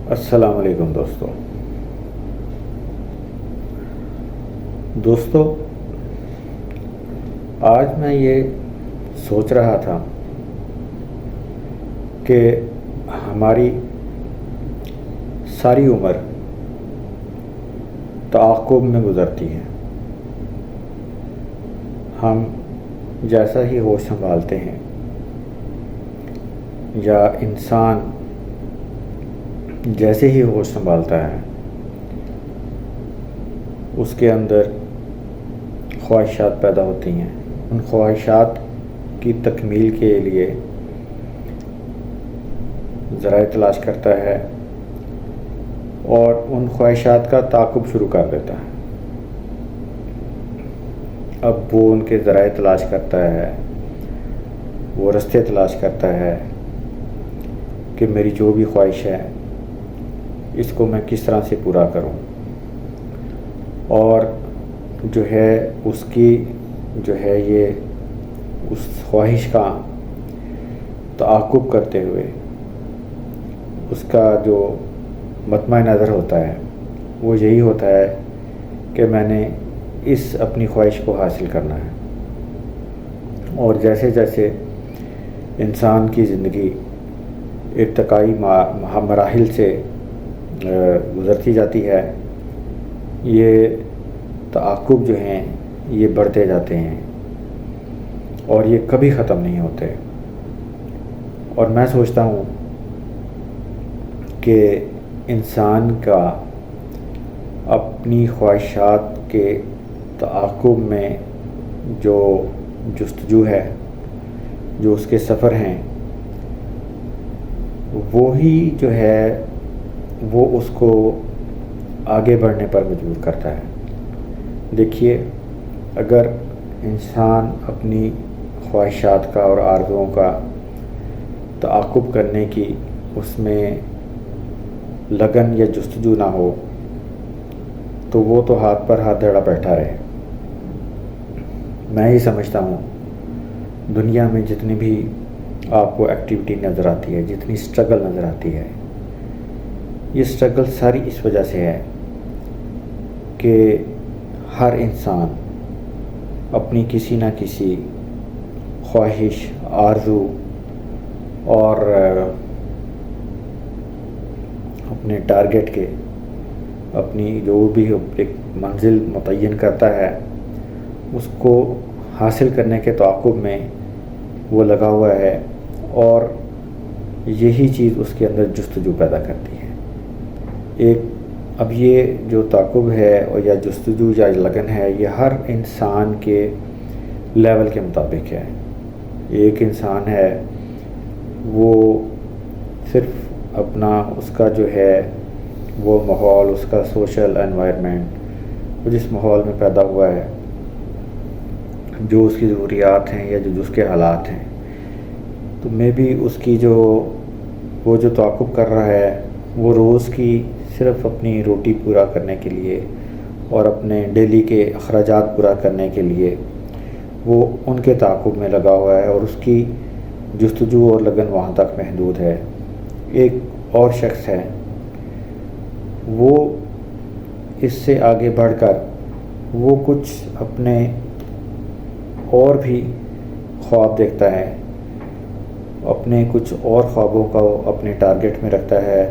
السلام علیکم دوستو، آج میں یہ سوچ رہا تھا کہ ہماری ساری عمر تعاقب میں گزرتی ہے۔ ہم جیسا ہی ہوش سنبھالتے ہیں یا انسان جیسے ہی ہوش سنبھالتا ہے، اس کے اندر خواہشات پیدا ہوتی ہیں۔ ان خواہشات کی تکمیل کے لیے ذرائع تلاش کرتا ہے اور ان خواہشات کا تعاقب شروع کر دیتا ہے۔ اب وہ ان کے ذرائع تلاش کرتا ہے، وہ رستے تلاش کرتا ہے کہ میری جو بھی خواہش ہے اس کو میں کس طرح سے پورا کروں، اور جو ہے اس کی یہ اس خواہش کا تعاقب کرتے ہوئے اس کا جو مطمع نظر ہوتا ہے وہ یہی ہوتا ہے کہ میں نے اس اپنی خواہش کو حاصل کرنا ہے۔ اور جیسے جیسے انسان کی زندگی ارتقائی مراحل سے گزرتی جاتی ہے، یہ تعاقب جو ہیں یہ بڑھتے جاتے ہیں اور یہ کبھی ختم نہیں ہوتے۔ اور میں سوچتا ہوں کہ انسان کا اپنی خواہشات کے تعاقب میں جو جستجو ہے، جو اس کے سفر ہیں، وہی جو ہے وہ اس کو آگے بڑھنے پر مجبور کرتا ہے۔ دیکھیے، اگر انسان اپنی خواہشات کا اور آرزوؤں کا تعاقب کرنے کی اس میں لگن یا جستجو نہ ہو تو وہ تو ہاتھ پر ہاتھ دھڑا بیٹھا رہے۔ میں ہی سمجھتا ہوں دنیا میں جتنی بھی آپ کو ایکٹیویٹی نظر آتی ہے، جتنی اسٹرگل نظر آتی ہے، یہ اسٹرگل ساری اس وجہ سے ہے کہ ہر انسان اپنی کسی نہ کسی خواہش، آرزو اور اپنے ٹارگٹ کے اپنی جو بھی ایک منزل متعین کرتا ہے اس کو حاصل کرنے کے تعاقب میں وہ لگا ہوا ہے، اور یہی چیز اس کے اندر جستجو پیدا کرتی ہے۔ اب یہ جو تعاقب ہے اور یا جستجو یا لگن ہے، یہ ہر انسان کے لیول کے مطابق ہے۔ ایک انسان ہے وہ صرف اپنا اس کا جو ہے وہ ماحول، اس کا سوشل انوائرمنٹ، وہ جس ماحول میں پیدا ہوا ہے، جو اس کی ضروریات ہیں یا جو اس کے حالات ہیں، تو میں بھی اس کی وہ جو تعاقب کر رہا ہے وہ روز کی صرف اپنی روٹی پورا کرنے کے لیے اور اپنے ڈیلی کے اخراجات پورا کرنے کے لیے وہ ان کے تعاقب میں لگا ہوا ہے، اور اس کی جستجو اور لگن وہاں تک محدود ہے۔ ایک اور شخص ہے، وہ اس سے آگے بڑھ کر وہ کچھ اپنے اور بھی خواب دیکھتا ہے، اپنے کچھ اور خوابوں کا اپنے ٹارگٹ میں رکھتا ہے،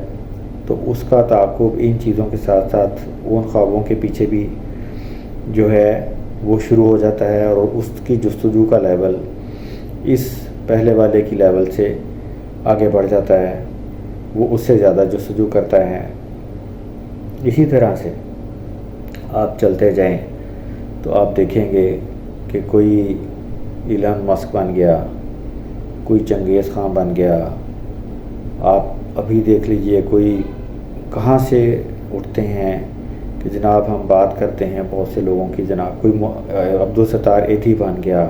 تو اس کا تعاقب ان چیزوں کے ساتھ ساتھ ان خوابوں کے پیچھے بھی جو ہے وہ شروع ہو جاتا ہے، اور اس کی جستجو کا لیول اس پہلے والے کی لیول سے آگے بڑھ جاتا ہے، وہ اس سے زیادہ جستجو کرتا ہے۔ اسی طرح سے آپ چلتے جائیں تو آپ دیکھیں گے کہ کوئی ایلن مسک بن گیا، کوئی چنگیز خان بن گیا۔ آپ ابھی دیکھ لیجئے کوئی کہاں سے اٹھتے ہیں کہ جناب ہم بات کرتے ہیں بہت سے لوگوں کی، جناب کوئی عبدالستار ایتھی بن گیا،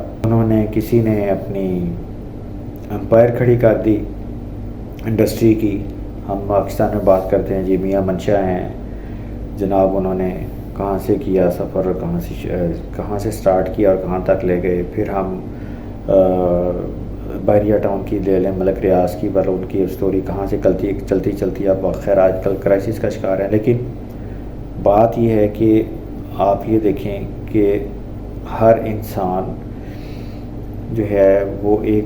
کسی نے اپنی امپائر کھڑی کر دی انڈسٹری کی۔ ہم پاکستان میں بات کرتے ہیں جی میاں منشا ہیں جناب، انہوں نے کہاں سے کیا سفر، کہاں سے سٹارٹ کیا اور کہاں تک لے گئے۔ پھر ہم بحریہ ٹاؤن کی لے لیں، ملک ریاض کی، ان کی اسٹوری کہاں سے چلتی اب خیر آج کل کرائسس کا شکار ہے. لیکن بات یہ ہے کہ آپ یہ دیکھیں کہ ہر انسان جو ہے وہ ایک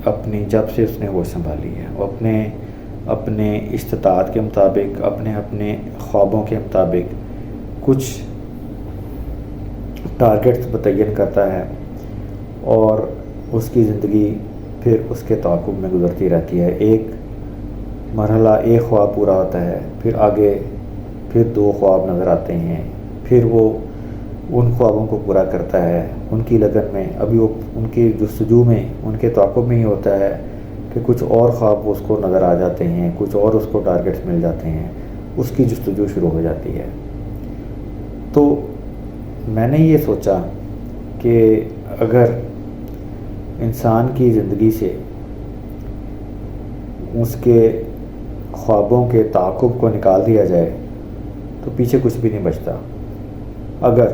اپنی جب سے اس نے ہوش سنبھالی ہے وہ اپنے استطاعت کے مطابق اپنے خوابوں کے مطابق کچھ ٹارگٹس متعین کرتا ہے اور اس کی زندگی پھر اس کے تعاقب میں گزرتی رہتی ہے. ایک مرحلہ ایک خواب پورا ہوتا ہے، پھر آگے پھر 2 خواب نظر آتے ہیں، پھر وہ ان خوابوں کو پورا کرتا ہے. ان کی لگن میں ابھی وہ ان کی جستجو میں ان کے تعاقب میں ہی ہوتا ہے کہ کچھ اور خواب اس کو نظر آ جاتے ہیں، کچھ اور اس کو ٹارگٹس مل جاتے ہیں، اس کی جستجو شروع ہو جاتی ہے. تو میں نے یہ سوچا کہ اگر انسان کی زندگی سے اس کے خوابوں کے تعاقب کو نکال دیا جائے تو پیچھے کچھ بھی نہیں بچتا. اگر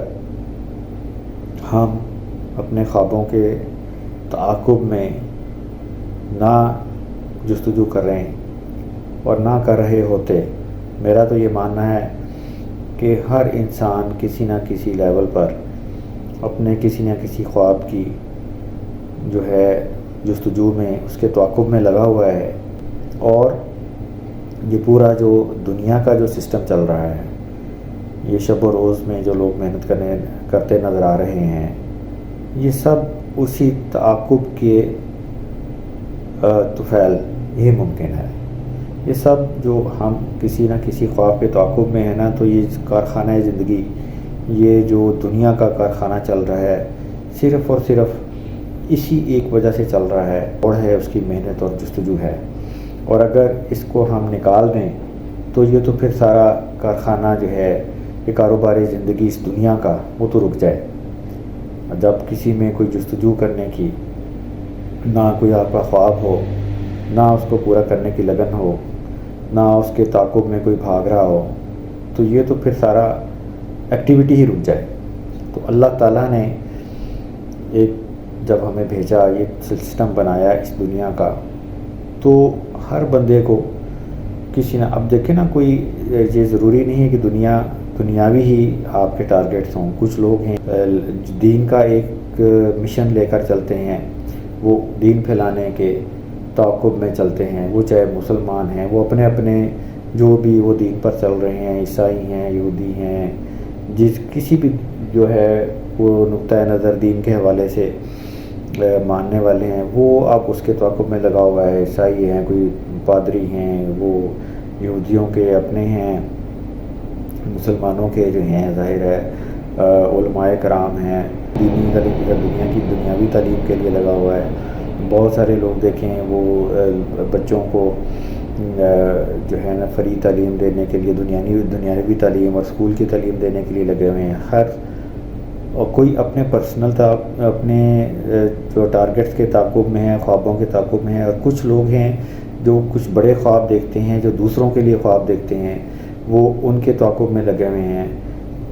ہم اپنے خوابوں کے تعاقب میں نہ جستجو کر رہے ہیں اور نہ کر رہے ہوتے، میرا تو یہ ماننا ہے کہ ہر انسان کسی نہ کسی لیول پر اپنے کسی نہ کسی خواب کی جو ہے جستجو میں اس کے تعاقب میں لگا ہوا ہے. اور یہ پورا جو دنیا کا جو سسٹم چل رہا ہے، یہ شب و روز میں جو لوگ محنت کرتے نظر آ رہے ہیں، یہ سب اسی تعاقب کے طفیل ہی ممکن ہے. یہ سب جو ہم کسی نہ کسی خواب کے تعاقب میں ہے نا، تو یہ کارخانہ زندگی، یہ جو دنیا کا کارخانہ چل رہا ہے، صرف اور صرف اسی ایک وجہ سے چل رہا ہے اور ہے اس کی محنت اور جستجو ہے. اور اگر اس کو ہم نکال دیں تو یہ تو پھر سارا کارخانہ جو ہے یہ کاروباری زندگی اس دنیا کا وہ تو رک جائے. جب کسی میں کوئی جستجو کرنے کی نہ کوئی آپ کا خواب ہو، نہ اس کو پورا کرنے کی لگن ہو، نہ اس کے تعاقب میں کوئی بھاگ رہا ہو، تو یہ تو پھر سارا ایکٹیویٹی ہی رک جائے. تو اللہ تعالیٰ نے ایک جب ہمیں بھیجا، یہ سسٹم بنایا اس دنیا کا، تو ہر بندے کو کسی نہ، اب دیکھیں نا، کوئی یہ ضروری نہیں ہے کہ دنیاوی ہی آپ کے ٹارگٹس ہوں. کچھ لوگ ہیں دین کا ایک مشن لے کر چلتے ہیں، وہ دین پھیلانے کے تعاقب میں چلتے ہیں. وہ چاہے مسلمان ہیں، وہ اپنے جو بھی وہ دین پر چل رہے ہیں، عیسائی ہیں، یہودی ہیں، کسی بھی جو ہے وہ نقطۂ نظر دین کے حوالے سے ماننے والے ہیں، وہ آپ اس کے تعاقب میں لگا ہوا ہے. عیسائی ہیں، کوئی پادری ہیں، وہ یہودیوں کے اپنے ہیں، مسلمانوں کے جو ہیں ظاہر ہے علماء کرام ہیں، دینی دنیاوی تعلیم کے لیے لگا ہوا ہے. بہت سارے لوگ دیکھیں وہ بچوں کو جو ہے نا فری تعلیم دینے کے لیے دنیاوی تعلیم اور اسکول کی تعلیم دینے کے لیے لگے ہوئے ہیں. اور کوئی اپنے پرسنل اپنے جو ٹارگٹس کے تعاقب میں ہیں، خوابوں کے تعاقب میں ہیں. اور کچھ لوگ ہیں جو کچھ بڑے خواب دیکھتے ہیں، جو دوسروں کے لیے خواب دیکھتے ہیں، وہ ان کے تعاقب میں لگے ہوئے ہیں.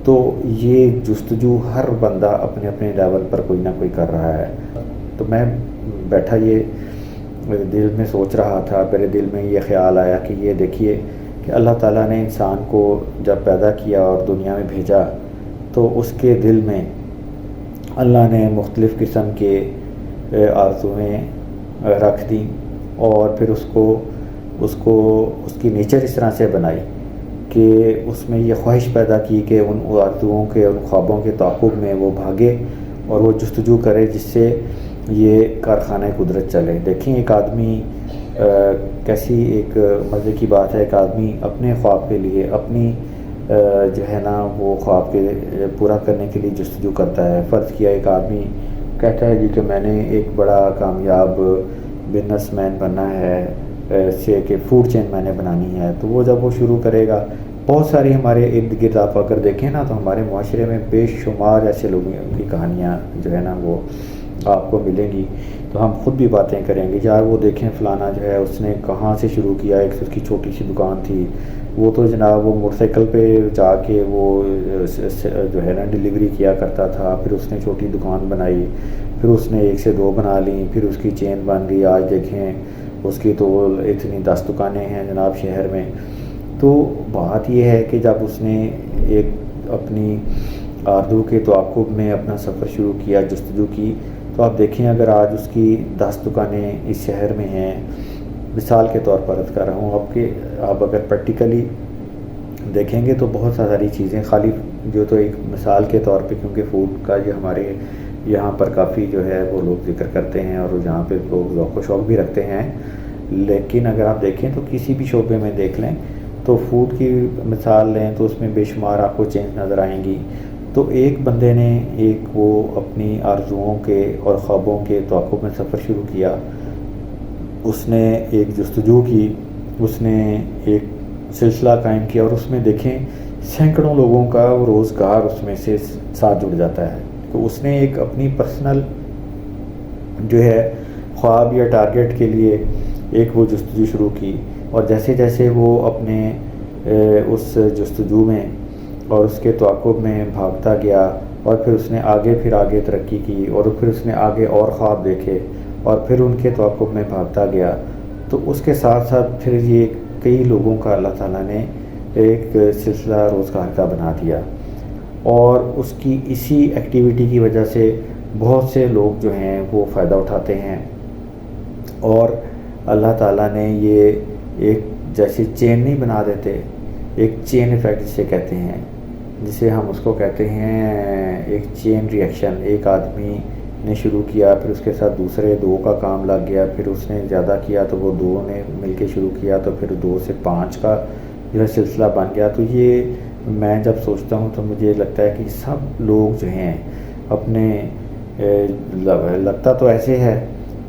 تو یہ جستجو ہر بندہ اپنے لیول پر کوئی نہ کوئی کر رہا ہے. تو میں بیٹھا یہ میرے دل میں سوچ رہا تھا، میرے دل میں یہ خیال آیا کہ یہ دیکھیے کہ اللہ تعالیٰ نے انسان کو جب پیدا کیا اور دنیا میں بھیجا، تو اس کے دل میں اللہ نے مختلف قسم کے آرزویں رکھ دیں، اور پھر اس کی نیچر اس طرح سے بنائی کہ اس میں یہ خواہش پیدا کی کہ ان آرزوؤں کے، ان خوابوں کے تعاقب میں وہ بھاگے اور وہ جستجو کرے، جس سے یہ کارخانہ قدرت چلے. دیکھیں ایک آدمی کیسی ایک مزے کی بات ہے، ایک آدمی اپنے خواب کے لیے اپنی جو ہے نا وہ خواب کے پورا کرنے کے لیے جستجو کرتا ہے. فرض کیا ایک آدمی کہتا ہے جی کہ میں نے ایک بڑا کامیاب بزنس مین بننا ہے، سے کہ فوڈ چین میں نے بنانی ہے. تو وہ جب وہ شروع کرے گا، بہت ساری ہمارے ارد گرد آپ اگر دیکھیں نا، تو ہمارے معاشرے میں بے شمار ایسے لوگوں کی کہانیاں جو ہے نا وہ آپ کو ملیں گی تو ہم خود بھی باتیں کریں گے، یار وہ دیکھیں فلانا جو ہے اس نے کہاں سے شروع کیا، ایک اس کی چھوٹی سی دکان تھی، وہ تو جناب وہ موٹر سائیکل پہ جا کے وہ جو ہے نا ڈلیوری کیا کرتا تھا، پھر اس نے چھوٹی دکان بنائی، پھر اس نے 1 سے 2 بنا لیں، پھر اس کی چین بن گئی، آج دیکھیں اس کی تو اتنی 10 دکانیں ہیں جناب شہر میں۔ تو بات یہ ہے کہ جب اس نے ایک اپنی آرزو کے تعاقب میں اپنا سفر شروع کیا، جستجو کی، تو آپ دیکھیں اگر آج اس کی 10 دکانیں اس شہر میں ہیں، مثال کے طور پر عرض کر رہا ہوں آپ اگر پریکٹیکلی دیکھیں گے تو بہت ساری چیزیں، خالی جو تو ایک مثال کے طور پہ، کیونکہ فوڈ کا یہ ہمارے یہاں پر کافی جو ہے وہ لوگ ذکر کرتے ہیں اور جہاں پہ لوگ ذوق و شوق بھی رکھتے ہیں، لیکن اگر آپ دیکھیں تو کسی بھی شعبے میں دیکھ لیں تو فوڈ کی مثال لیں تو اس میں بے شمار آپ کو چینج نظر آئیں گی۔ تو ایک بندے نے وہ اپنی آرزوؤں کے اور خوابوں کے تعاقب میں سفر شروع کیا، اس نے ایک جستجو کی، اس نے ایک سلسلہ قائم کیا، اور اس میں دیکھیں سینکڑوں لوگوں کا روزگار اس میں سے ساتھ جڑ جاتا ہے۔ تو اس نے ایک اپنی پرسنل جو ہے خواب یا ٹارگٹ کے لیے ایک وہ جستجو شروع کی، اور جیسے جیسے وہ اپنے اس جستجو میں اور اس کے تعاقب میں بھاگتا گیا، اور پھر اس نے آگے ترقی کی، اور پھر اس نے آگے اور خواب دیکھے اور پھر ان کے تعاقب میں بھاگتا گیا، تو اس کے ساتھ ساتھ پھر یہ کئی لوگوں کا اللہ تعالیٰ نے ایک سلسلہ روزگار کا بنا دیا، اور اس کی اسی ایکٹیویٹی کی وجہ سے بہت سے لوگ جو ہیں وہ فائدہ اٹھاتے ہیں، اور اللہ تعالیٰ نے یہ ایک جیسے چین نہیں بنا دیتے، ایک چین ایفیکٹ جسے کہتے ہیں، جسے ہم اس کو کہتے ہیں ایک چین ری ایکشن، ایک آدمی نے شروع کیا، پھر اس کے ساتھ دوسرے 2 کا کام لگ گیا، پھر اس نے زیادہ کیا تو وہ 2 نے مل کے شروع کیا، تو پھر 2 سے 5 کا جو ہے سلسلہ بن گیا۔ تو یہ میں جب سوچتا ہوں تو مجھے لگتا ہے کہ سب لوگ جو ہیں اپنے لگتا تو ایسے ہے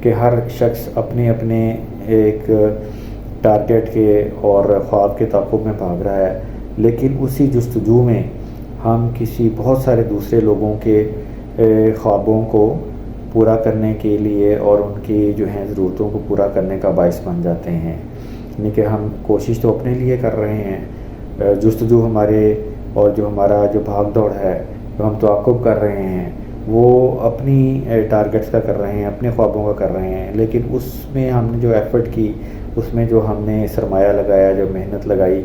کہ ہر شخص اپنے ایک ٹارگٹ کے اور خواب کے تعاقب میں بھاگ رہا ہے، لیکن اسی جستجو میں ہم کسی بہت سارے دوسرے لوگوں کے خوابوں کو پورا کرنے کے لیے اور ان کی جو ہیں ضرورتوں کو پورا کرنے کا باعث بن جاتے ہیں، یعنی کہ ہم کوشش تو اپنے لیے کر رہے ہیں، جستجو ہمارے اور جو ہمارا جو بھاگ دوڑ ہے جو ہم تعاقب کر رہے ہیں وہ اپنی ٹارگٹس کا کر رہے ہیں، اپنے خوابوں کا کر رہے ہیں، لیکن اس میں ہم نے جو ایفرٹ کی، اس میں جو ہم نے سرمایہ لگایا، جو محنت لگائی،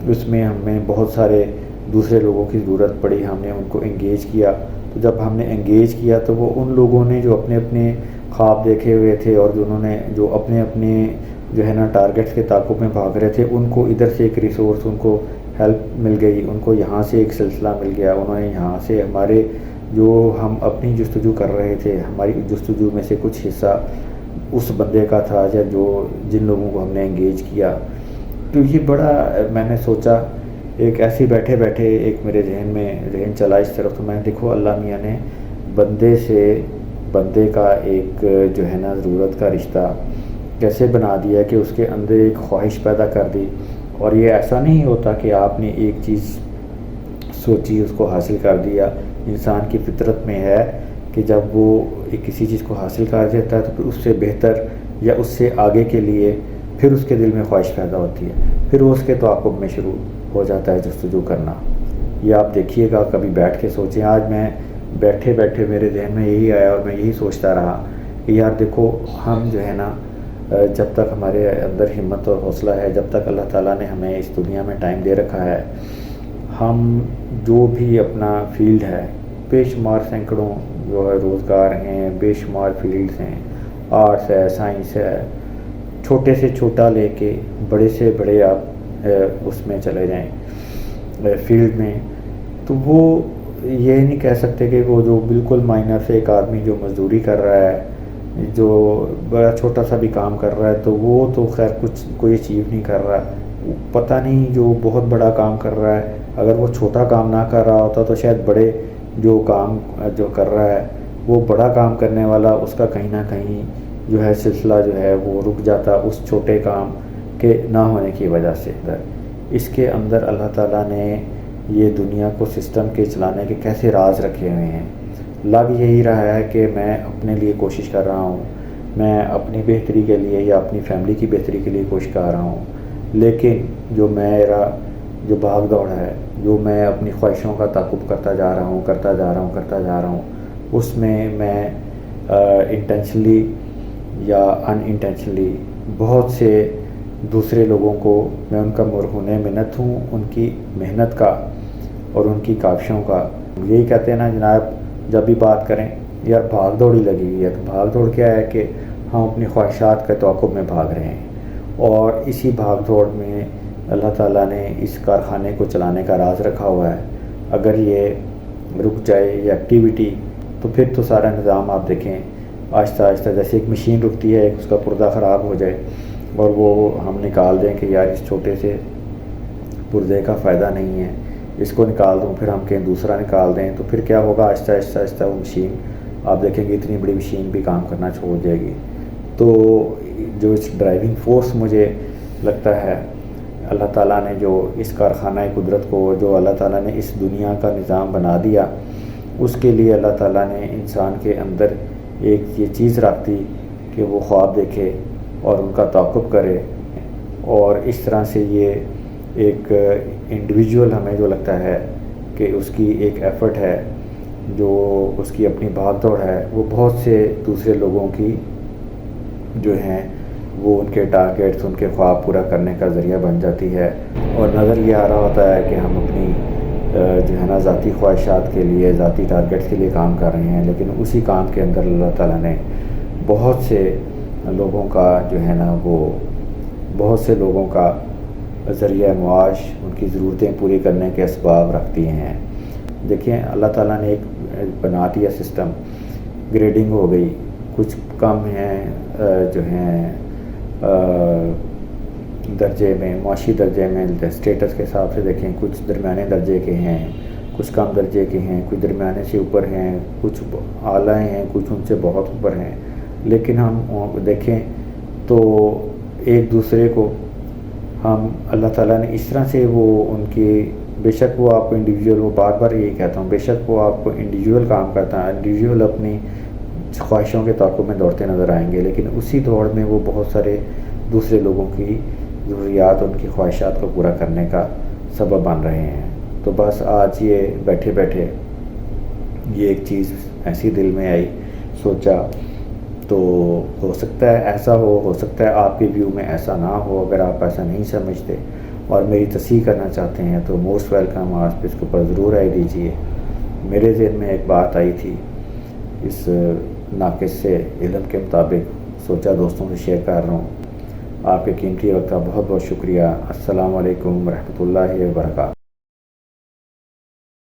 اس میں ہمیں بہت سارے دوسرے لوگوں کی ضرورت پڑی، ہم نے ان کو انگیج کیا۔ تو جب ہم نے انگیج کیا تو وہ ان لوگوں نے جو اپنے خواب دیکھے ہوئے تھے اور جنہوں نے جو اپنے جو ہے نا ٹارگٹس کے تعاقب میں بھاگ رہے تھے، ان کو ادھر سے ایک ریسورس، ان کو ہیلپ مل گئی، ان کو یہاں سے ایک سلسلہ مل گیا، انہوں نے یہاں سے ہمارے جو ہم اپنی جستجو کر رہے تھے، ہماری جستجو میں سے کچھ حصہ اس بندے کا تھا یا جن لوگوں کو ہم نے انگیج کیا۔ تو یہ بڑا میں نے سوچا، ایک ایسے بیٹھے ایک میرے ذہن چلا اس طرف، تو میں دیکھو اللہ میاں نے بندے سے بندے کا ایک جو ہے نا ضرورت کا رشتہ کیسے بنا دیا کہ اس کے اندر ایک خواہش پیدا کر دی، اور یہ ایسا نہیں ہوتا کہ آپ نے ایک چیز سوچی اس کو حاصل کر دیا۔ انسان کی فطرت میں ہے کہ جب وہ کسی چیز کو حاصل کر دیتا ہے تو پھر اس سے بہتر یا اس سے آگے کے لیے پھر اس کے دل میں خواہش پیدا ہوتی ہے، پھر وہ اس کے تعاقب میں شروع ہو جاتا ہے جستجو کرنا۔ یہ آپ دیکھیے گا، کبھی بیٹھ کے سوچیں، آج میں بیٹھے میرے ذہن میں یہی آیا اور میں یہی سوچتا رہا کہ یار دیکھو ہم جو ہے نا جب تک ہمارے اندر ہمت اور حوصلہ ہے، جب تک اللہ تعالیٰ نے ہمیں اس دنیا میں ٹائم دے رکھا ہے، ہم جو بھی اپنا فیلڈ ہے، بے شمار سینکڑوں جو ہے روزگار ہیں، بے شمار فیلڈز ہیں، آرٹس ہے، سائنس ہے، چھوٹے سے چھوٹا لے کے بڑے سے بڑے آپ اس میں چلے جائیں فیلڈ میں، تو وہ یہ نہیں کہہ سکتے کہ وہ جو بالکل مائنر سے ایک آدمی جو مزدوری کر رہا ہے، جو بڑا چھوٹا سا بھی کام کر رہا ہے، تو وہ تو خیر کچھ کوئی اچیو نہیں کر رہا، پتہ نہیں جو بہت بڑا کام کر رہا ہے، اگر وہ چھوٹا کام نہ کر رہا ہوتا تو شاید بڑے جو کام جو کر رہا ہے وہ بڑا کام کرنے والا اس کا کہیں نہ کہیں جو ہے سلسلہ جو ہے وہ رک جاتا اس چھوٹے کام کے نہ ہونے کی وجہ سے۔ اس کے اندر اللہ تعالیٰ نے یہ دنیا کو سسٹم کے چلانے کے کیسے راز رکھے ہوئے ہیں، لگ یہی رہا ہے کہ میں اپنے لیے کوشش کر رہا ہوں، میں اپنی بہتری کے لیے یا اپنی فیملی کی بہتری کے لیے کوشش کر رہا ہوں، لیکن جو میرا جو بھاگ دوڑ ہے، جو میں اپنی خواہشوں کا تعاقب کرتا جا رہا ہوں، اس میں انٹینشنلی یا ان انٹینشنلی بہت سے دوسرے لوگوں کو میں ان کا مرہون منت ہوں، ان کی محنت کا اور ان کی کاوشوں کا۔ یہی کہتے ہیں نا جناب، جب بھی بات کریں یار بھاگ دوڑ ہی لگی ہوئی ہے، تو بھاگ دوڑ کیا ہے کہ ہم اپنی خواہشات کے تعاقب میں بھاگ رہے ہیں، اور اسی بھاگ دوڑ میں اللہ تعالیٰ نے اس کارخانے کو چلانے کا راز رکھا ہوا ہے۔ اگر یہ رک جائے یہ ایکٹیویٹی تو پھر تو سارا نظام آپ دیکھیں آہستہ آہستہ، جیسے ایک مشین رکتی ہے، اس کا پردہ خراب ہو جائے اور وہ ہم نکال دیں کہ یار اس چھوٹے سے پردے کا فائدہ نہیں ہے، اس کو نکال دوں، پھر ہم کہیں دوسرا نکال دیں، تو پھر کیا ہوگا، آہستہ آہستہ وہ مشین آپ دیکھیں گے اتنی بڑی مشین بھی کام کرنا چھوڑ جائے گی۔ تو جو اس ڈرائیونگ فورس مجھے لگتا ہے اللہ تعالیٰ نے جو اس کارخانہ قدرت کو، جو اللہ تعالیٰ نے اس دنیا کا نظام بنا دیا، اس کے لیے اللہ تعالیٰ نے انسان کے اندر ایک یہ چیز رکھ دی کہ وہ خواب دیکھے اور ان کا تعاقب کرے، اور اس طرح سے یہ ایک انڈیویجول ہمیں جو لگتا ہے کہ اس کی ایک ایفرٹ ہے، جو اس کی اپنی بھاگ دوڑ ہے، وہ بہت سے دوسرے لوگوں کی جو ہیں وہ ان کے ٹارگیٹس، ان کے خواب پورا کرنے کا ذریعہ بن جاتی ہے، اور نظر یہ آ رہا ہوتا ہے کہ ہم اپنی جو ہے نا ذاتی خواہشات کے لیے، ذاتی ٹارگیٹس کے لیے کام کر رہے ہیں، لیکن اسی کام کے اندر اللہ تعالیٰ نے بہت سے لوگوں کا جو ہے نا وہ بہت سے لوگوں کا ذریعہ معاش، ان کی ضرورتیں پوری کرنے کے اسباب رکھ دیے ہیں۔ دیکھیں اللہ تعالیٰ نے ایک بنا دیا سسٹم، گریڈنگ ہو گئی، کچھ کم ہیں جو ہیں درجے میں، معاشی درجے میں اسٹیٹس کے حساب سے دیکھیں، کچھ درمیانے درجے کے ہیں، کچھ کم درجے کے ہیں، کچھ درمیانے سے اوپر ہیں، کچھ اعلیٰ ہیں، کچھ ان سے بہت اوپر ہیں، لیکن ہم دیکھیں تو ایک دوسرے کو ہم اللہ تعالیٰ نے اس طرح سے وہ ان کی، بے شک وہ آپ کو انڈیویجول، وہ بار بار یہی کہتا ہوں، بے شک وہ آپ کو انڈیویجول کام کرتا ہے، انڈیویجول اپنی خواہشوں کے تعاقب میں دوڑتے نظر آئیں گے، لیکن اسی دوڑ میں وہ بہت سارے دوسرے لوگوں کی ضروریات، ان کی خواہشات کو پورا کرنے کا سبب بن رہے ہیں۔ تو بس آج یہ بیٹھے بیٹھے یہ ایک چیز ایسی دل میں آئی، سوچا، تو ہو سکتا ہے ایسا ہو سکتا ہے آپ کے ویو میں ایسا نہ ہو، اگر آپ ایسا نہیں سمجھتے اور میری تصحیح کرنا چاہتے ہیں تو موسٹ ویلکم، آپ اس کے اوپر ضرور رائے دیجیے۔ میرے ذہن میں ایک بات آئی تھی، اس ناقص سے علم کے مطابق سوچا دوستوں سے شیئر کر رہا ہوں۔ آپ کے قیمتی وقت کا بہت بہت شکریہ۔ السلام علیکم ورحمۃ اللہ وبرکاتہ۔